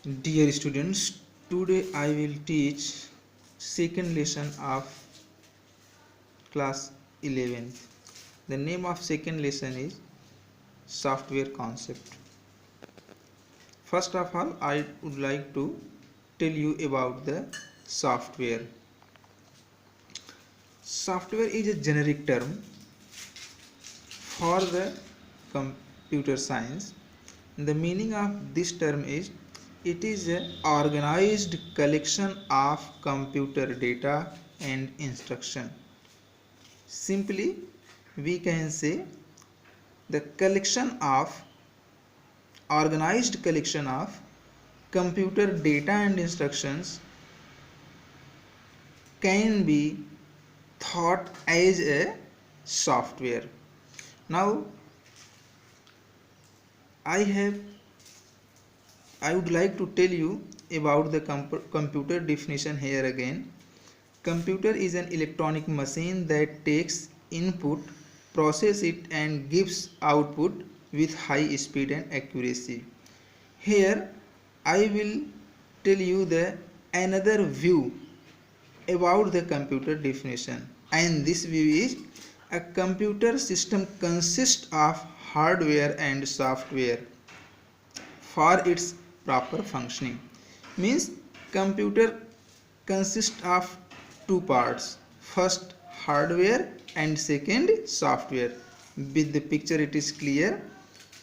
Dear students, today I will teach second lesson of class 11th. The name of second lesson is software concept. First of all, I would like to tell you about the software. Software is a generic term for the computer science. The meaning of this term is it is an organized collection of computer data and instruction. Simply, we can say the organized collection of computer data and instructions can be thought as a software. Now, I would like to tell you about the computer definition here again. Computer is an electronic machine that takes input, processes it and gives output with high speed and accuracy. Here I will tell you the another view about the computer definition, and this view is a computer system consists of hardware and software for its proper functioning. Means computer consists of two parts, first hardware and second software. With the picture it is clear.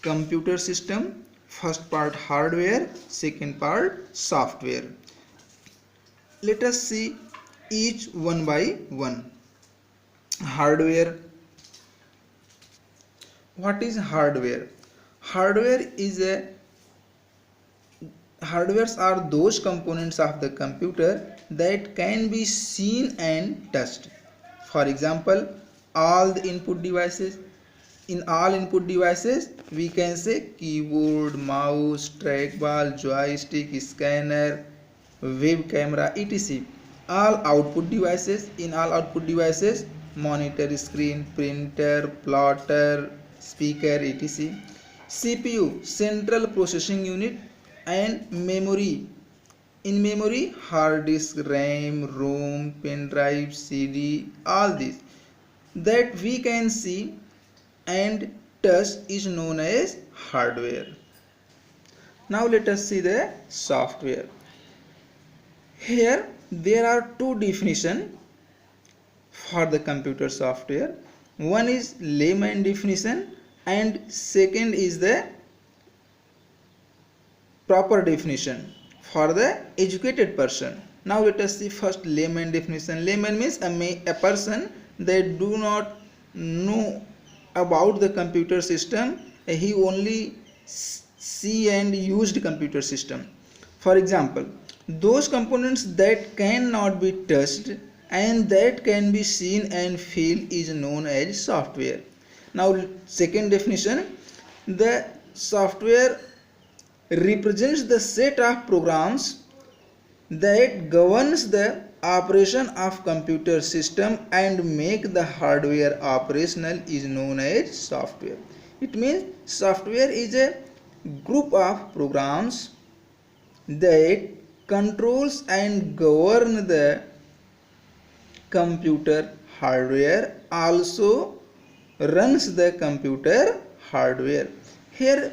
Computer system, first part hardware, second part software. Let us see each one by one. Hardware. What is hardware? Hardwares are those components of the computer that can be seen and touched. For example, all the input devices. In all input devices, we can say keyboard, mouse, trackball, joystick, scanner, web camera, etc. All output devices. In all output devices, monitor, screen, printer, plotter, speaker, etc. CPU, central processing unit, and memory. In memory, hard disk, RAM, ROM, pen drive, CD, all these that we can see and touch is known as hardware. Now let us see the software. Here there are two definitions for the computer software. One is layman definition and second is the proper definition for the educated person. Now let us see first layman definition. Layman means a person that do not know about the computer system. He only see and used computer system. For example, those components that cannot be touched and that can be seen and feel is known as software. Now second definition, the software represents the set of programs that governs the operation of computer system and make the hardware operational is known as software. It means software is a group of programs that controls and govern the computer hardware, also runs the computer hardware. Here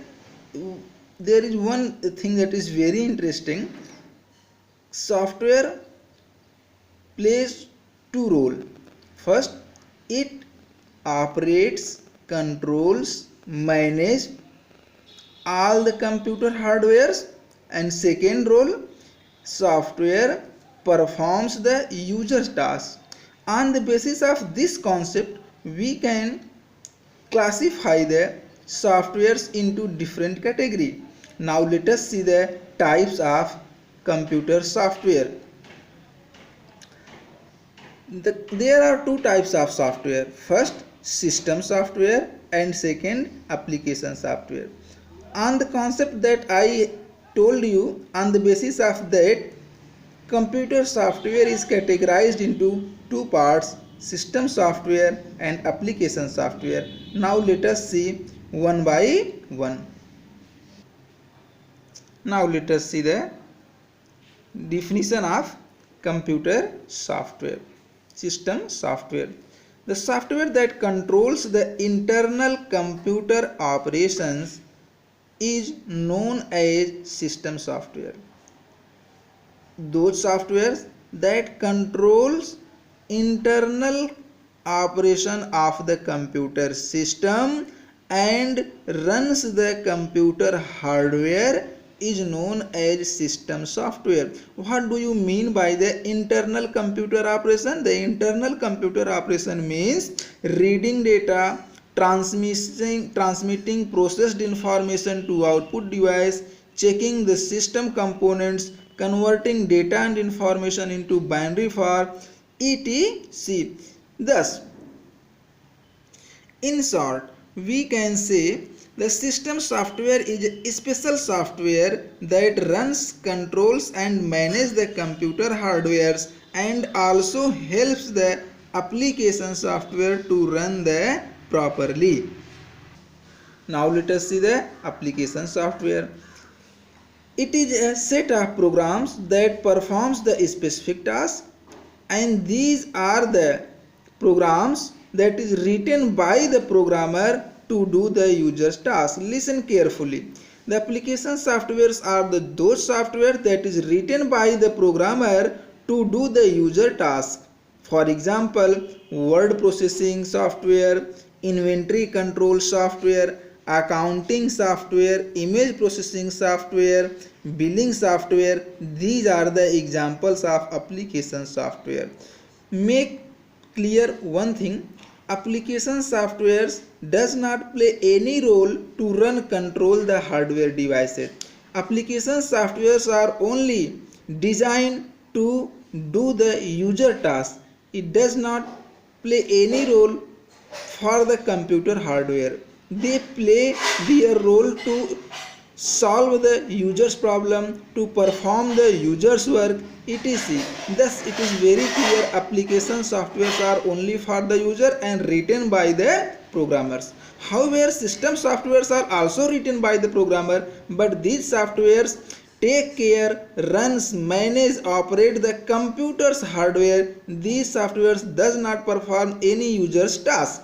there is one thing that is very interesting. Software plays two roles. First, it operates, controls, manages all the computer hardwares, and second role, software performs the user's task. On the basis of this concept, we can classify the softwares into different categories. Now let us see the types of computer software. There are two types of software. First, system software and second, application software. On the concept that I told you, on the basis of that, computer software is categorized into two parts, system software and application software. Now let us see one by one. Now let us see the definition of computer software. System software: the software that controls the internal computer operations is known as system software. Those softwares that controls internal operation of the computer system and runs the computer hardware is known as system software. What do you mean by the internal computer operation? The internal computer operation means reading data, transmitting processed information to output device, checking the system components, converting data and information into binary form, etc. Thus, in short, we can say the system software is a special software that runs, controls and manages the computer hardwares and also helps the application software to run the properly. Now let us see the application software. It is a set of programs that performs the specific task, and these are the programs that is written by the programmer to do the user's task. Listen carefully. The application softwares are those software that is written by the programmer to do the user task. For example, word processing software, inventory control software, accounting software, image processing software, billing software. These are the examples of application software. Make clear one thing: application softwares does not play any role to run control the hardware devices. Application softwares are only designed to do the user task. It does not play any role for the computer hardware. They play their role to solve the user's problem, to perform the user's work, etc. Thus, it is very clear application softwares are only for the user and written by the programmers. However, system softwares are also written by the programmer, but these softwares take care, runs, manage, operate the computer's hardware. These softwares does not perform any user's task.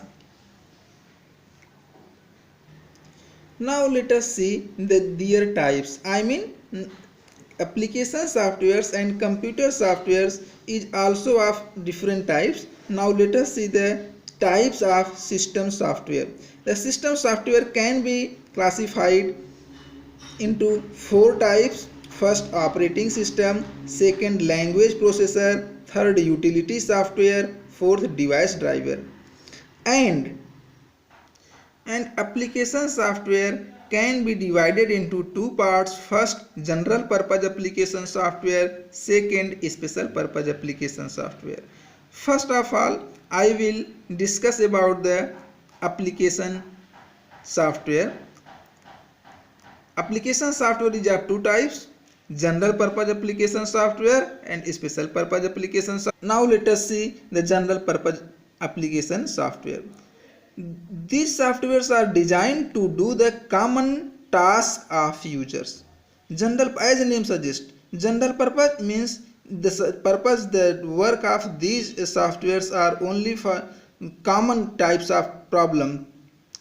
Now let us see their types. Application softwares and computer softwares is also of different types. Now let us see the types of system software. The system software can be classified into 4 types. First, operating system; second, language processor; third, utility software; fourth, device driver. And application software can be divided into 2 parts. First, general purpose application software; second, special purpose application software. First of all, I will discuss about the application software. Application software is of 2 types: general purpose application software and special purpose application software. Now let us see the general purpose application software. These softwares are designed to do the common task of users. General, as the name suggests, general purpose means the work of these softwares are only for common types of problem.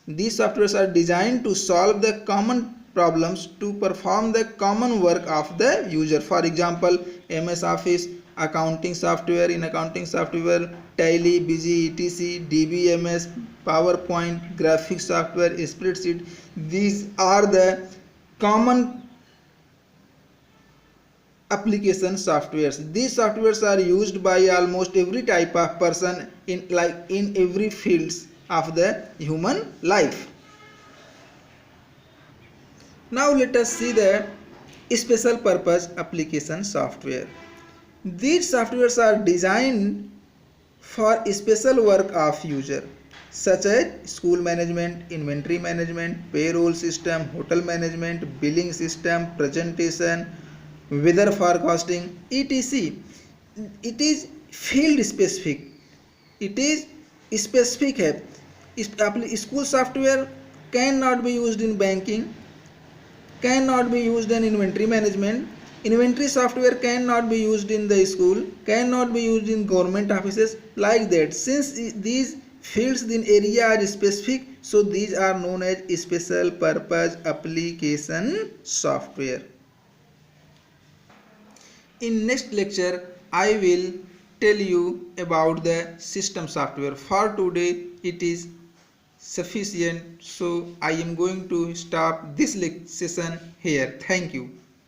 These softwares are designed to solve the common problems, to perform the common work of the user. For example, MS Office, accounting software. In accounting software, Tally, Busy, etc., DBMS, PowerPoint, graphics software, spreadsheet. These are the common application softwares. These softwares are used by almost every type of person in every fields of the human life. Now let us see the special purpose application software. These softwares are designed for special work of user, such as school management, inventory management, payroll system, hotel management, billing system, presentation, weather forecasting, etc. It is field specific. It is specific. School software cannot be used in banking. cannot be used in inventory management. Inventory software cannot be used in the school, cannot be used in government offices, like that. Since these fields in area are specific, so these are known as special purpose application software. In next lecture, I will tell you about the system software. For today, it is sufficient. So I am going to stop this session here. Thank you.